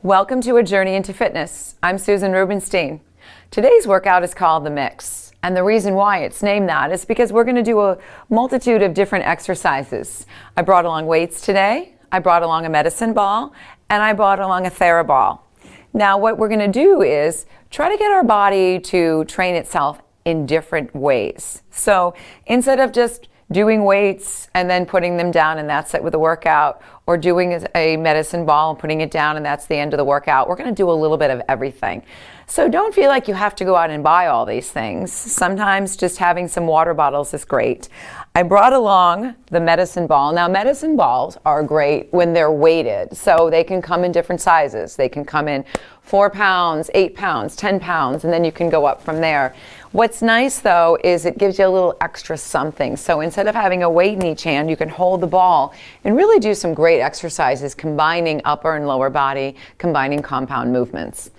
Welcome to A Journey into Fitness. I'm Susan Rubenstein. Today's workout is called The Mix. And the reason why it's named that is because we're going to do a multitude of different exercises. I brought along weights today, I brought along a medicine ball, and I brought along a Thera Ball. Now what we're going to do is try to get our body to train itself in different ways. So instead of just doing weights and then putting them down and that's it with the workout, or doing a medicine ball and putting it down and that's the end of the workout, we're going to do a little bit of everything. So don't feel like you have to go out and buy all these things. Sometimes just having some water bottles is great. I brought along the medicine ball. Now medicine balls are great when they're weighted, so they can come in different sizes. They can come in 4 pounds, 8 pounds, 10 pounds, and then you can go up from there. What's nice though is it gives you a little extra something. So instead of having a weight in each hand, you can hold the ball and really do some great exercises, combining upper and lower body, combining compound movements.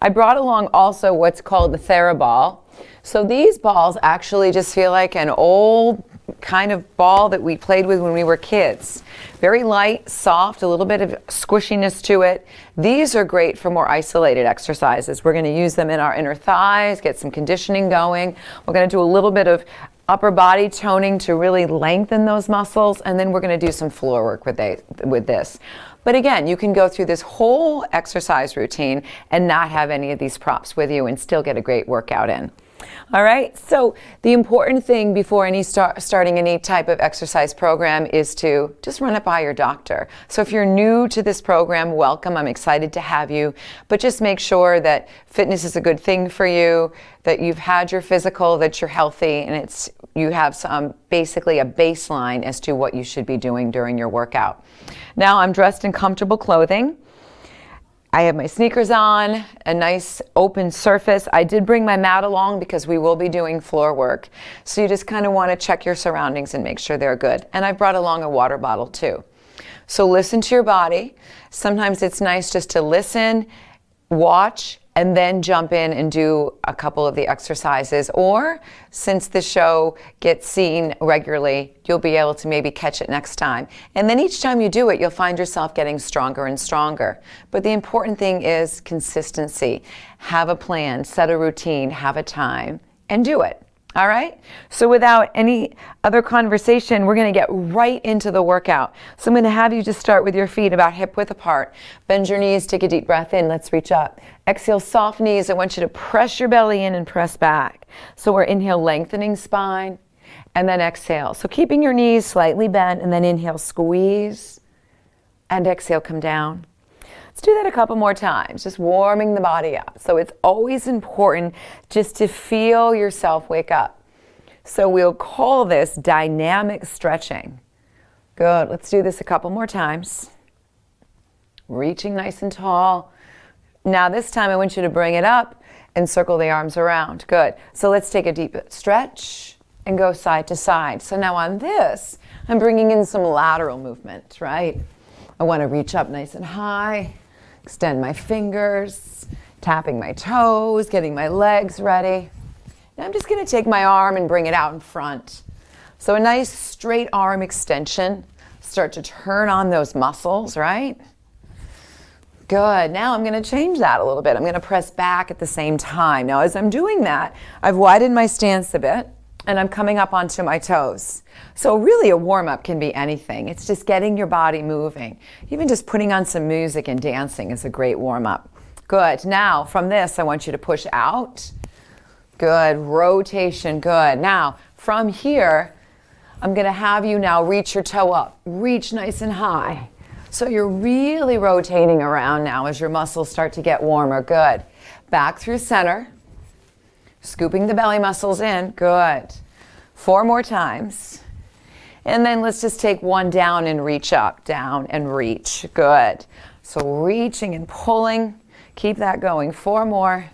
I brought along also what's called the Thera Ball. So these balls actually just feel like an old kind of ball that we played with when we were kids. Very light, soft, a little bit of squishiness to it. These are great for more isolated exercises. We're going to use them in our inner thighs, get some conditioning going. We're going to do a little bit of upper body toning to really lengthen those muscles, and then we're going to do some floor work with this. But again, you can go through this whole exercise routine and not have any of these props with you and still get a great workout in. All right, so the important thing before starting any type of exercise program is to just run it by your doctor. So if you're new to this program, welcome. I'm excited to have you. But just make sure that fitness is a good thing for you, that you've had your physical, that you're healthy, and you have basically a baseline as to what you should be doing during your workout. Now I'm dressed in comfortable clothing. I have my sneakers on, a nice open surface. I did bring my mat along because we will be doing floor work. So you just kind of want to check your surroundings and make sure they're good. And I brought along a water bottle too. So listen to your body. Sometimes it's nice just to listen, watch, and then jump in and do a couple of the exercises. Or since the show gets seen regularly, you'll be able to maybe catch it next time. And then each time you do it, you'll find yourself getting stronger and stronger. But the important thing is consistency. Have a plan, set a routine, have a time, and do it. All right? So without any other conversation, we're going to get right into the workout. So I'm going to have you just start with your feet about hip width apart. Bend your knees, take a deep breath in. Let's reach up. Exhale, soft knees. I want you to press your belly in and press back. So we're inhale, lengthening spine, and then exhale. So keeping your knees slightly bent, and then inhale, squeeze, and exhale, come down. Let's do that a couple more times, just warming the body up. So it's always important just to feel yourself wake up. So we'll call this dynamic stretching. Good, let's do this a couple more times. Reaching nice and tall. Now this time I want you to bring it up and circle the arms around. Good, so let's take a deep stretch and go side to side. So now on this, I'm bringing in some lateral movement, right? I want to reach up nice and high. Extend my fingers, tapping my toes, getting my legs ready. Now I'm just going to take my arm and bring it out in front. So a nice straight arm extension. Start to turn on those muscles, right? Good. Now I'm going to change that a little bit. I'm going to press back at the same time. Now as I'm doing that, I've widened my stance a bit and I'm coming up onto my toes. So really a warm-up can be anything. It's just getting your body moving. Even just putting on some music and dancing is a great warm-up. Good. Now from this, I want you to push out. Good. Rotation. Good. Now from here, I'm going to have you now reach your toe up. Reach nice and high. So you're really rotating around now as your muscles start to get warmer. Good. Back through center. Scooping the belly muscles in. Good. 4 more times. And then let's just take one down and reach up. Down and reach. Good. So reaching and pulling. Keep that going. 4 more.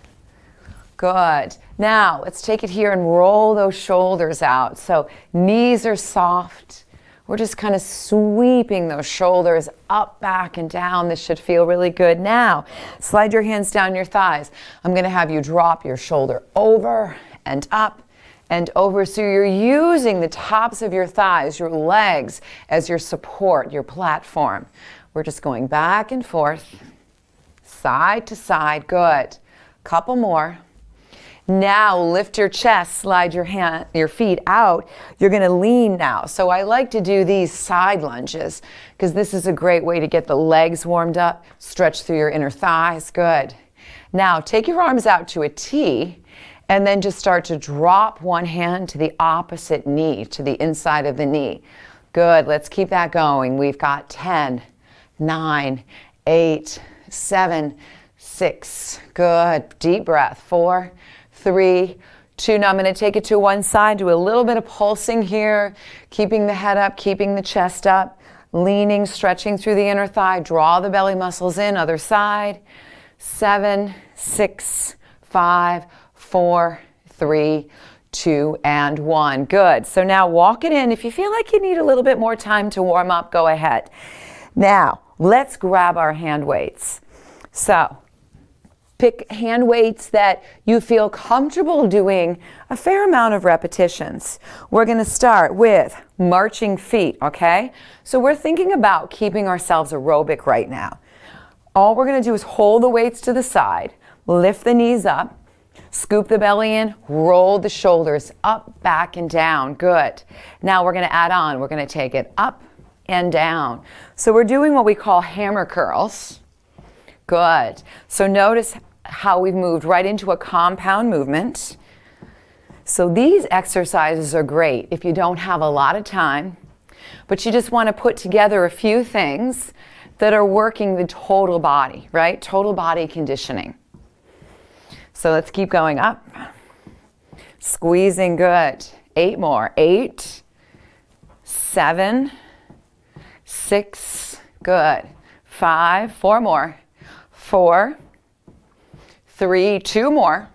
Good. Now let's take it here and roll those shoulders out. So knees are soft. We're just kind of sweeping those shoulders up, back, and down. This should feel really good. Now, slide your hands down your thighs. I'm going to have you drop your shoulder over and up and over. So you're using the tops of your thighs, your legs, as your support, your platform. We're just going back and forth, side to side, good. Couple more. Now lift your chest, slide your feet out. You're gonna lean now. So I like to do these side lunges because this is a great way to get the legs warmed up, stretch through your inner thighs, good. Now take your arms out to a T and then just start to drop one hand to the opposite knee, to the inside of the knee. Good, let's keep that going. We've got 10, 9, 8, 7, 6, good. Deep breath, 4, 3, 2. Now I'm going to take it to one side, do a little bit of pulsing here, keeping the head up, keeping the chest up, leaning, stretching through the inner thigh, draw the belly muscles in, other side. 7, 6, 5, 4, 3, 2, and 1. Good. So now walk it in. If you feel like you need a little bit more time to warm up, go ahead. Now, let's grab our hand weights. So, pick hand weights that you feel comfortable doing a fair amount of repetitions. We're going to start with marching feet, okay? So we're thinking about keeping ourselves aerobic right now. All we're going to do is hold the weights to the side, lift the knees up, scoop the belly in, roll the shoulders up, back, and down. Good. Now we're going to add on. We're going to take it up and down. So we're doing what we call hammer curls. Good. So notice how we've moved right into a compound movement. So these exercises are great if you don't have a lot of time, but you just want to put together a few things that are working the total body, right? Total body conditioning. So let's keep going up. Squeezing, good. 8 more. 8, 7, 6, good. 5, 4 more. 4, 3, 2 more.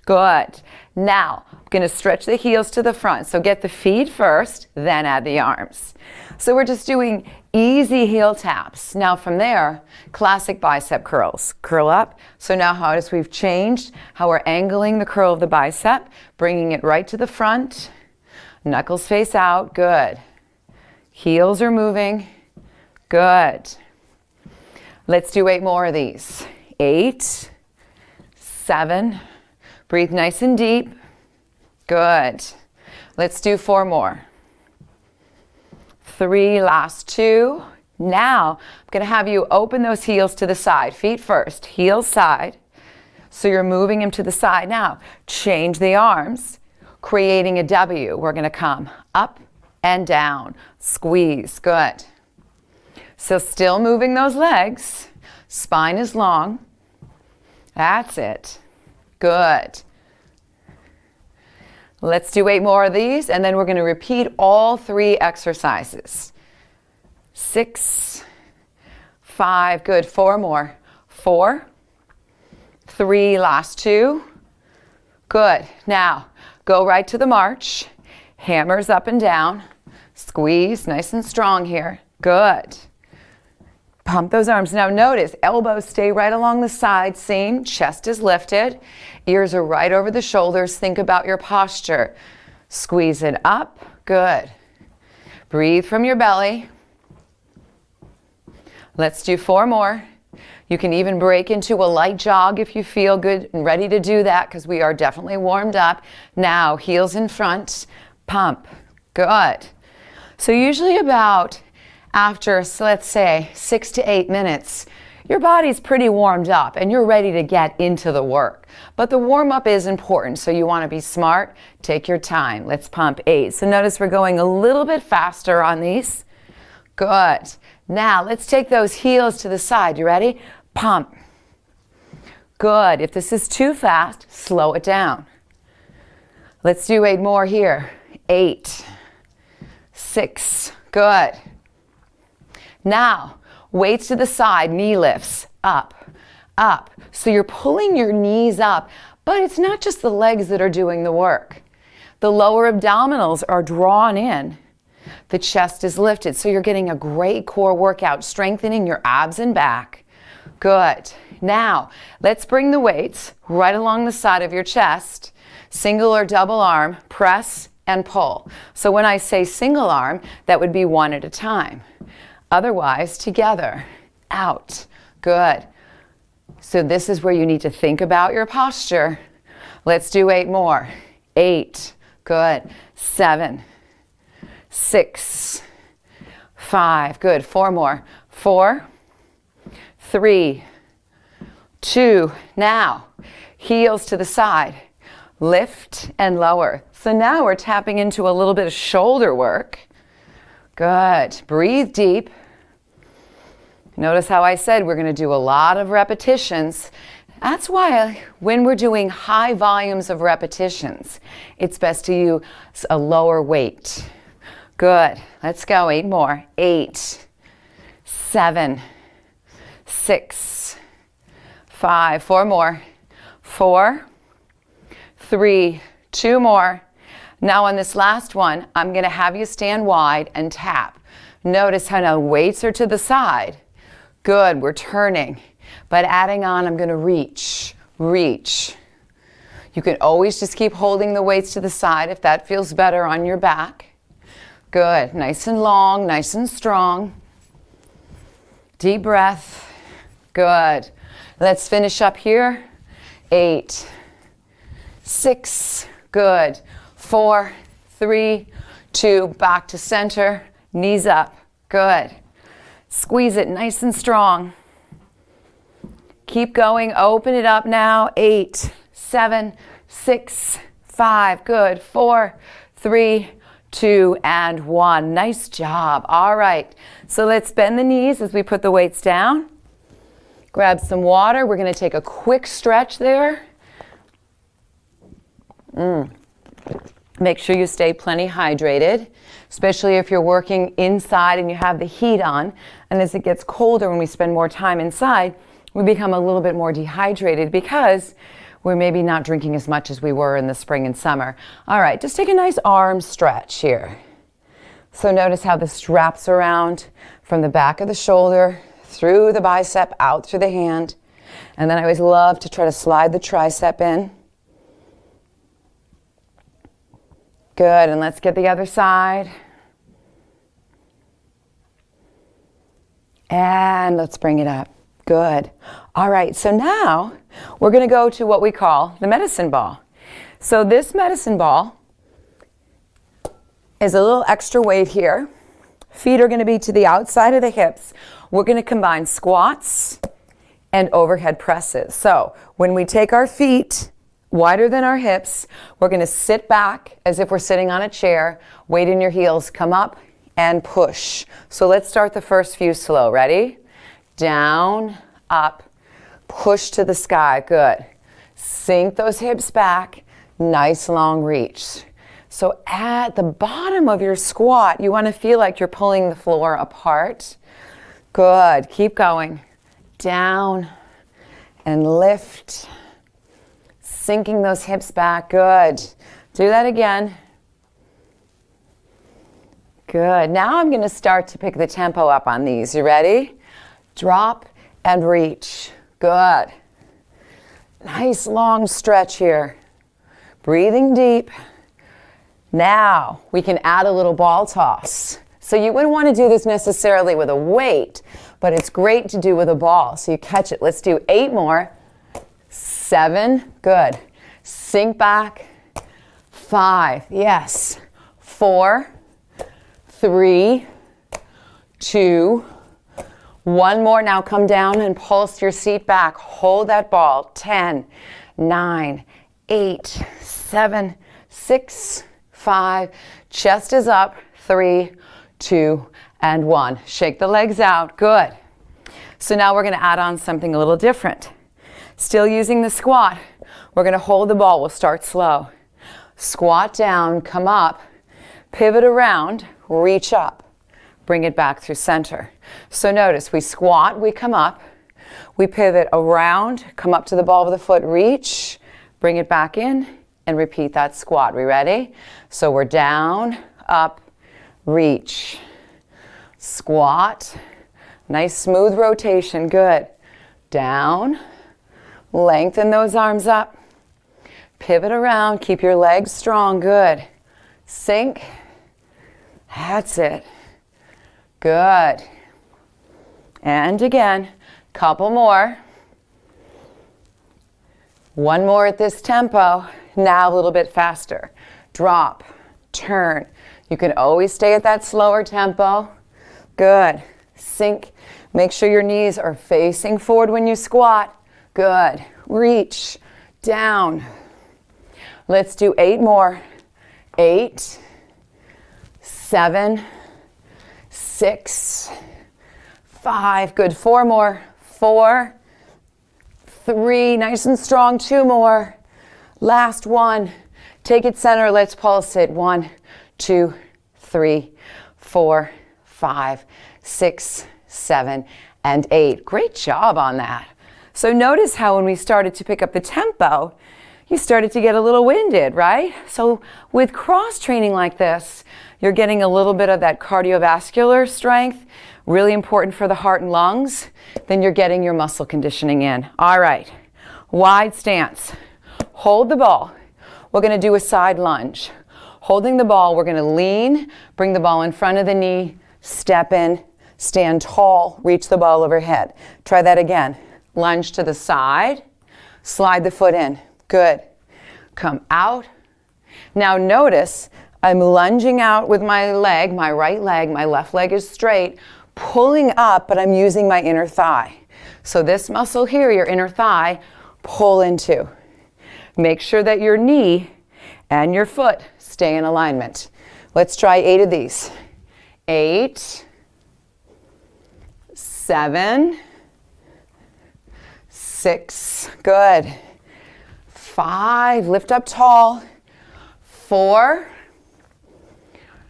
Good. Now, I'm going to stretch the heels to the front. So get the feet first, then add the arms. So we're just doing easy heel taps. Now from there, classic bicep curls. Curl up. So now notice we've changed how we're angling the curl of the bicep, bringing it right to the front. Knuckles face out. Good. Heels are moving. Good. Let's do 8 more of these. 8, 7. Breathe nice and deep. Good. Let's do 4 more. 3, last 2. Now, I'm going to have you open those heels to the side. Feet first, heels side. So you're moving them to the side. Now, change the arms, creating a W. We're going to come up and down. Squeeze. Good. So still moving those legs. Spine is long. That's it. Good. Let's do 8 more of these, and then we're going to repeat all 3 exercises. 6, 5, good. 4 more. 4, 3, last 2. Good. Now, go right to the march. Hammers up and down. Squeeze, nice and strong here. Good. Pump those arms. Now notice, elbows stay right along the side, same, chest is lifted, ears are right over the shoulders. Think about your posture. Squeeze it up, good. Breathe from your belly. Let's do 4 more. You can even break into a light jog if you feel good and ready to do that because we are definitely warmed up. Now, heels in front, pump, good. So usually about after, so let's say, 6 to 8 minutes, your body's pretty warmed up and you're ready to get into the work. But the warm-up is important, so you want to be smart. Take your time. Let's pump 8. So notice we're going a little bit faster on these. Good. Now, let's take those heels to the side. You ready? Pump. Good. If this is too fast, slow it down. Let's do 8 more here. 8, 6, good. Now, weights to the side, knee lifts, up, up. So you're pulling your knees up, but it's not just the legs that are doing the work. The lower abdominals are drawn in. The chest is lifted, so you're getting a great core workout, strengthening your abs and back. Good. Now, let's bring the weights right along the side of your chest. Single or double arm, press and pull. So when I say single arm, that would be 1 at a time. Otherwise, together, out, good. So this is where you need to think about your posture. Let's do 8 more. 8, good. 7, 6, 5, good. 4 more. 4, 3, 2, now heels to the side, lift and lower. So now we're tapping into a little bit of shoulder work. Good. Breathe deep. Notice how I said we're going to do a lot of repetitions. That's why when we're doing high volumes of repetitions, it's best to use a lower weight. Good. Let's go. 8 more. 8, 7, 6, 5, 4 more. 4, 3, 2 more. Now on this last one, I'm going to have you stand wide and tap. Notice how now weights are to the side. Good, we're turning. But adding on, I'm going to reach, reach. You can always just keep holding the weights to the side if that feels better on your back. Good, nice and long, nice and strong. Deep breath. Good. Let's finish up here. 8, 6, good. 4, 3, 2, back to center, knees up. Good. Squeeze it nice and strong. Keep going, open it up now. 8, 7, 6, 5, good. 4, 3, 2, and 1. Nice job. All right, so let's bend the knees as we put the weights down. Grab some water. We're going to take a quick stretch there. Make sure you stay plenty hydrated, especially if you're working inside and you have the heat on. And as it gets colder, when we spend more time inside, we become a little bit more dehydrated because we're maybe not drinking as much as we were in the spring and summer. All right, just take a nice arm stretch here. So notice how this wraps around from the back of the shoulder, through the bicep, out through the hand. And then I always love to try to slide the tricep in. Good, and let's get the other side. And let's bring it up. Good. All right, so now we're going to go to what we call the medicine ball. So this medicine ball is a little extra weight here. Feet are going to be to the outside of the hips. We're going to combine squats and overhead presses. So when we take our feet wider than our hips, we're going to sit back as if we're sitting on a chair, weight in your heels, come up and push. So let's start the first few slow. Ready? Down, up, push to the sky. Good. Sink those hips back. Nice long reach. So at the bottom of your squat, you want to feel like you're pulling the floor apart. Good. Keep going. Down and lift. Sinking those hips back. Good. Do that again. Good. Now I'm going to start to pick the tempo up on these. You ready? Drop and reach. Good. Nice long stretch here. Breathing deep. Now we can add a little ball toss. So you wouldn't want to do this necessarily with a weight, but it's great to do with a ball. So you catch it. Let's do 8 more. 7, good. Sink back. 5, yes. 4, 3, 2, 1 more. Now come down and pulse your seat back. Hold that ball. 10, 9, 8, 7, 6, 5. Chest is up. 3, 2, and 1. Shake the legs out. Good. So now we're going to add on something a little different. Still using the squat. We're going to hold the ball. We'll start slow. Squat down, come up, pivot around, reach up. Bring it back through center. So notice we squat, we come up, we pivot around, come up to the ball with the foot, reach, bring it back in, and repeat that squat. We ready? So we're down, up, reach, squat, nice smooth rotation, good. Down, lengthen those arms up, pivot around, keep your legs strong, good. Sink, that's it, good. And again, couple more. One more at this tempo. Now a little bit faster. Drop, turn. You can always stay at that slower tempo. Good. Sink. Make sure your knees are facing forward when you squat. Good. Reach down. Let's do 8 more. 8, 7, 6, 5. Good. 4 more. 4, 3. Nice and strong. 2 more. Last one. Take it center. Let's pulse it. 1, 2, 3, 4, 5, 6, 7, and 8. Great job on that. So notice how when we started to pick up the tempo, you started to get a little winded, right? So with cross training like this, you're getting a little bit of that cardiovascular strength, really important for the heart and lungs. Then you're getting your muscle conditioning in. All right, wide stance. Hold the ball. We're going to do a side lunge. Holding the ball, we're going to lean, bring the ball in front of the knee, step in, stand tall, reach the ball overhead. Try that again. Lunge to the side, slide the foot in. Good. Come out. Now notice I'm lunging out with my leg, my right leg, my left leg is straight, pulling up, but I'm using my inner thigh. So this muscle here, your inner thigh, pull into. Make sure that your knee and your foot stay in alignment. Let's try 8 of these. 8, 7, 6, good. 5, lift up tall. 4,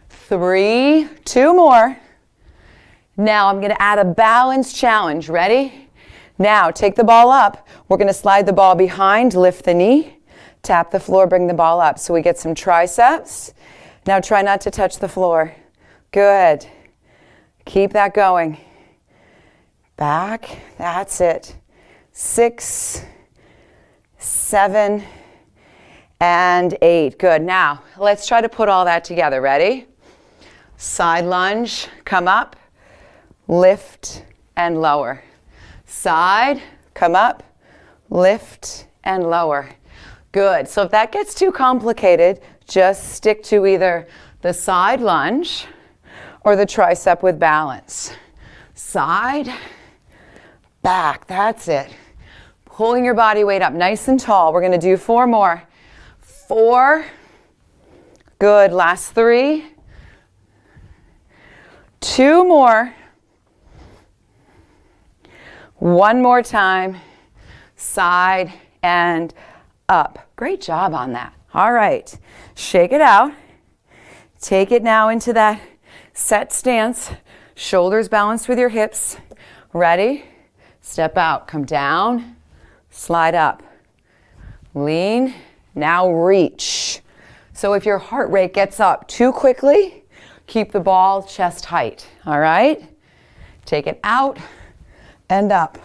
3, 2 more. Now I'm going to add a balance challenge. Ready? Now take the ball up. We're going to slide the ball behind, lift the knee, tap the floor, bring the ball up. So we get some triceps. Now try not to touch the floor. Good. Keep that going. Back. That's it. 6, 7, and 8. Good. Now let's try to put all that together. Ready? Side lunge. Come up. Lift and lower. Side. Come up. Lift and lower. Good. So if that gets too complicated, just stick to either the side lunge or the tricep with balance. Side, back. That's it. Pulling your body weight up nice and tall. We're going to do 4 more. 4. Good. Last 3. 2 more. 1 more time. Side and up. Great job on that. All right. Shake it out. Take it now into that set stance. Shoulders balanced with your hips. Ready? Step out. Come down. Slide up. Lean. Now reach. So if your heart rate gets up too quickly, keep the ball chest height. All right? Take it out and up.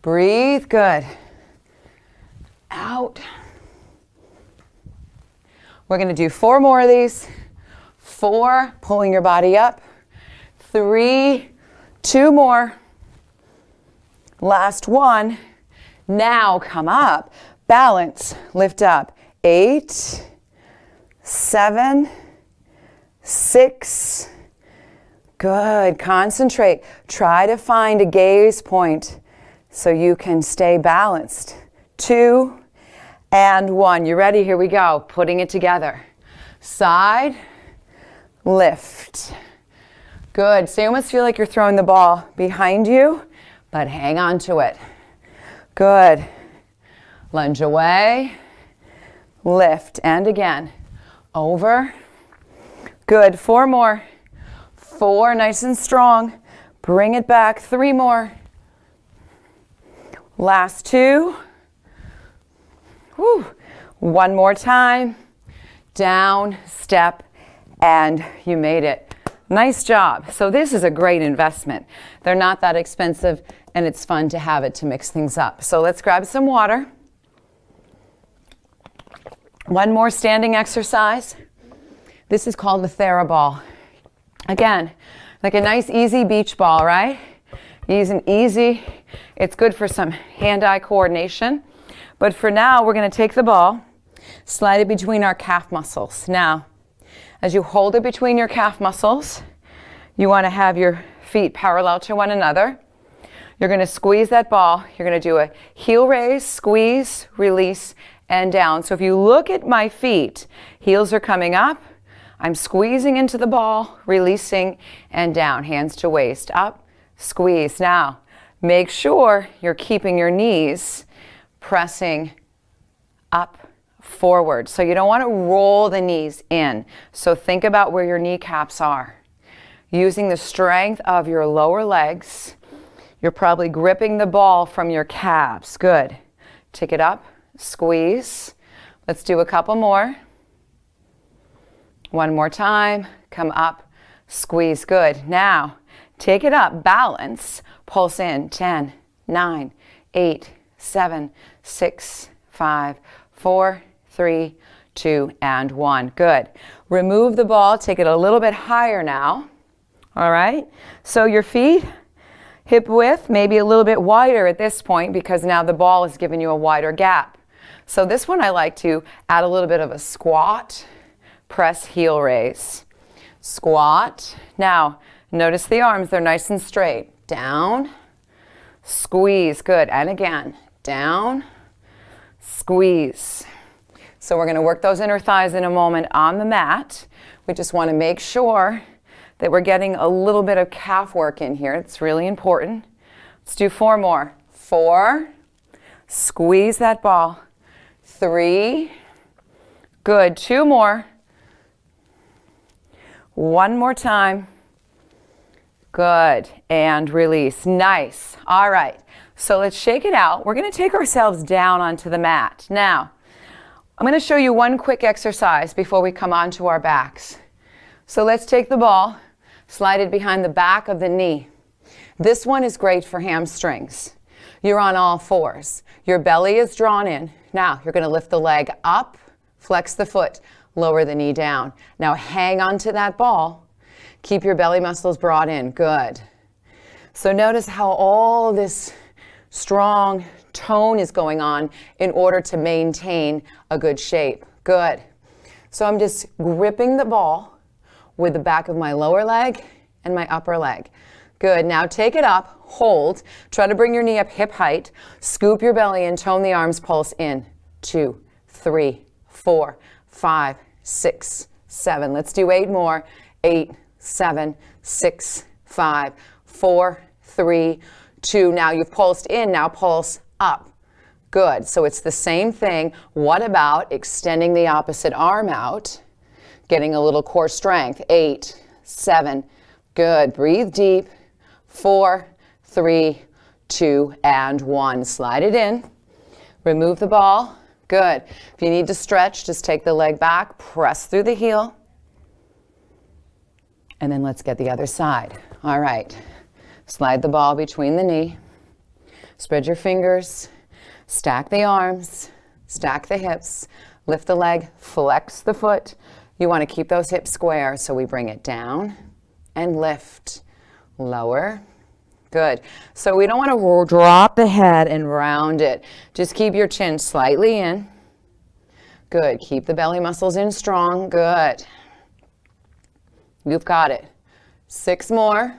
Breathe. Good. Out. We're going to do 4 more of these. 4, pulling your body up. 3, 2 more. Last 1. Now come up. Balance. Lift up. 8, 7, 6. Good. Concentrate. Try to find a gaze point so you can stay balanced. 2 and 1. You ready? Here we go. Putting it together. Side, lift. Good. So you almost feel like you're throwing the ball behind you, but hang on to it. Good. Lunge away, lift, and again. Over. Good. 4 more. 4, nice and strong. Bring it back. 3 more. Last 2. Whew. 1 more time. Down, step, and you made it. Nice job. So this is a great investment. They're not that expensive, and it's fun to have it to mix things up. So let's grab some water. 1 more standing exercise. This is called the Thera Ball. Again, like a nice easy beach ball, right? Easy. It's good for some hand-eye coordination. But for now, we're going to take the ball, slide it between our calf muscles. Now, as you hold it between your calf muscles, you want to have your feet parallel to one another. You're going to squeeze that ball. You're going to do a heel raise, squeeze, release, and down. So if you look at my feet, heels are coming up. I'm squeezing into the ball, releasing, and down. Hands to waist, up, squeeze. Now, make sure you're keeping your knees pressing up, forward. So you don't want to roll the knees in. So think about where your kneecaps are. Using the strength of your lower legs, you're probably gripping the ball from your calves. Good. Take it up, squeeze. Let's do a couple more. One more time. Come up, squeeze. Good. Now, take it up, balance, pulse in. 10, 9, 8, 7, 6, 5, 4, 3, 2, and 1. Good. Remove the ball. Take it a little bit higher now. All right. So your feet, hip width, maybe a little bit wider at this point because now the ball is giving you a wider gap. So this one I like to add a little bit of a squat, press, heel raise. Squat. Now, notice the arms, they're nice and straight. Down, squeeze. Good. And again, down, squeeze. So we're going to work those inner thighs in a moment on the mat. We just want to make sure that we're getting a little bit of calf work in here. It's really important. Let's do 4 more. 4, squeeze that ball. 3, good. 2 more. 1 more time. Good. And release. Nice. All right. So let's shake it out. We're going to take ourselves down onto the mat. Now, I'm going to show you one quick exercise before we come onto our backs. So let's take the ball, slide it behind the back of the knee. This one is great for hamstrings. You're on all fours. Your belly is drawn in. Now you're going to lift the leg up, flex the foot, lower the knee down. Now hang on to that ball. Keep your belly muscles brought in. Good. So notice how all this strong tone is going on in order to maintain a good shape. Good. So I'm just gripping the ball with the back of my lower leg and my upper leg. Good. Now take it up, hold, try to bring your knee up hip height, scoop your belly and tone the arms, pulse in. 2, 3, 4, 5, 6, 7. Let's do 8 more. 8, 7, 6, 5, 4, 3, 2. Now you've pulsed in, now pulse up. Good. So it's the same thing. What about extending the opposite arm out? Getting a little core strength. 8, 7, good. Breathe deep. 4, 3, 2, and 1. Slide it in. Remove the ball. Good. If you need to stretch, just take the leg back, press through the heel, and then let's get the other side. All right. Slide the ball between the knee. Spread your fingers. Stack the arms. Stack the hips. Lift the leg. Flex the foot. You want to keep those hips square, so we bring it down and lift, lower. Good. So we don't want to drop the head and round it. Just keep your chin slightly in. Good. Keep the belly muscles in strong. Good. You've got it. 6 more.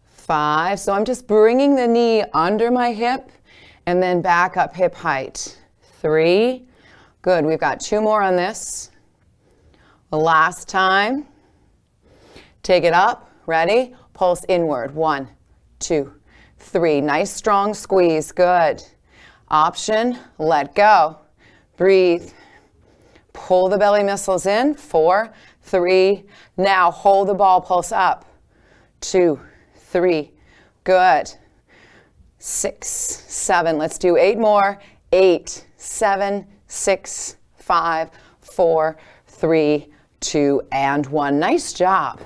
5. So I'm just bringing the knee under my hip and then back up hip height. 3. Good. We've got 2 more on this. The last time. Take it up. Ready? Pulse inward. 1, 2, 3. Nice strong squeeze. Good. Option. Let go. Breathe. Pull the belly muscles in. 4, 3. Now hold the ball. Pulse up. 2, 3. Good. 6, 7. Let's do 8 more. 8, 7, 6, 5, 4, 3, 2, and 1. Nice job.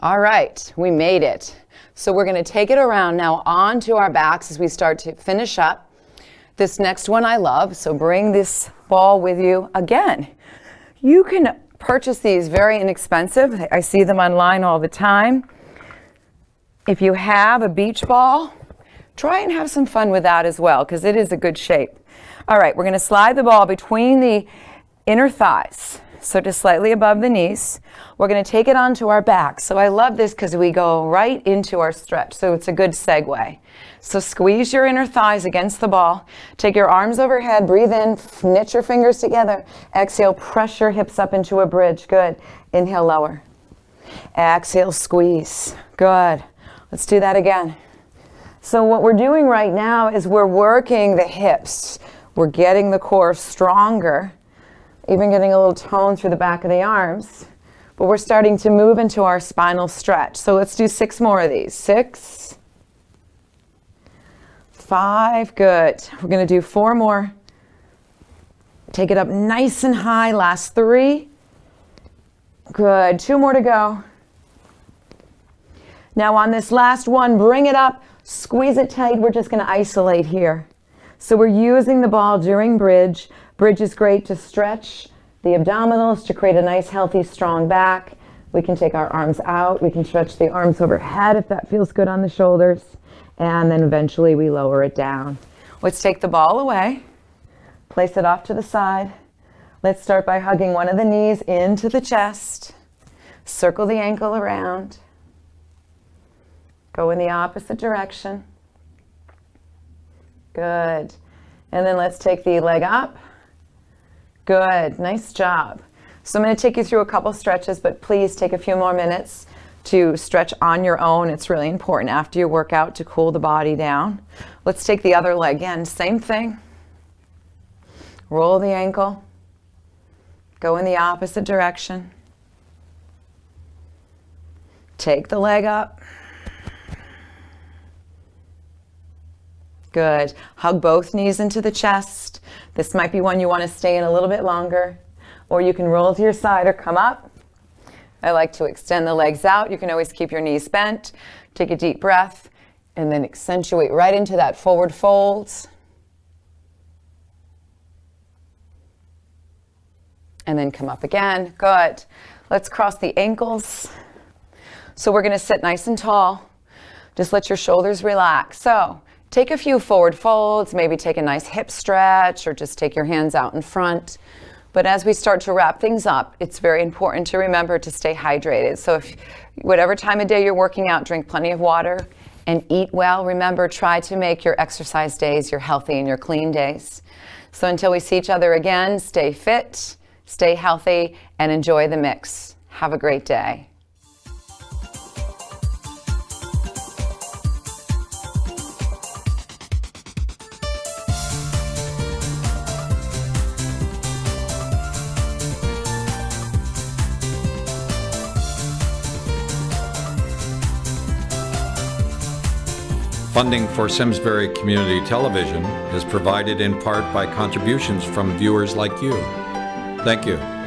All right, we made it. So we're going to take it around now onto our backs as we start to finish up. This next one I love, so bring this ball with you. Again, you can purchase these very inexpensive. I see them online all the time. If you have a beach ball, try and have some fun with that as well, because it is a good shape. All right, we're going to slide the ball between the inner thighs, so just slightly above the knees. We're going to take it onto our back. So I love this because we go right into our stretch, so it's a good segue. So squeeze your inner thighs against the ball. Take your arms overhead, breathe in, knit your fingers together. Exhale, press your hips up into a bridge. Good. Inhale, lower. Exhale, squeeze. Good. Let's do that again. So what we're doing right now is we're working the hips. We're getting the core stronger, even getting a little tone through the back of the arms. But we're starting to move into our spinal stretch. So let's do 6 more of these. 6, 5, good. We're going to do 4 more. Take it up nice and high. Last 3. Good. 2 more to go. Now on this last one, bring it up, squeeze it tight. We're just going to isolate here. So we're using the ball during bridge. Bridge is great to stretch the abdominals, to create a nice, healthy, strong back. We can take our arms out. We can stretch the arms overhead if that feels good on the shoulders. And then eventually we lower it down. Let's take the ball away. Place it off to the side. Let's start by hugging one of the knees into the chest. Circle the ankle around. Go in the opposite direction. Good. And then let's take the leg up. Good. Nice job. So I'm going to take you through a couple stretches, but please take a few more minutes to stretch on your own. It's really important after your workout to cool the body down. Let's take the other leg again. Same thing. Roll the ankle. Go in the opposite direction. Take the leg up. Good. Hug both knees into the chest. This might be one you want to stay in a little bit longer, or you can roll to your side or come up. I like to extend the legs out. You can always keep your knees bent. Take a deep breath and then accentuate right into that forward fold. And then come up again. Good. Let's cross the ankles. So we're going to sit nice and tall. Just let your shoulders relax. So take a few forward folds, maybe take a nice hip stretch, or just take your hands out in front. But as we start to wrap things up, it's very important to remember to stay hydrated. So if whatever time of day you're working out, drink plenty of water and eat well. Remember, try to make your exercise days your healthy and your clean days. So until we see each other again, stay fit, stay healthy, and enjoy the mix. Have a great day. Funding for Simsbury Community Television is provided in part by contributions from viewers like you. Thank you.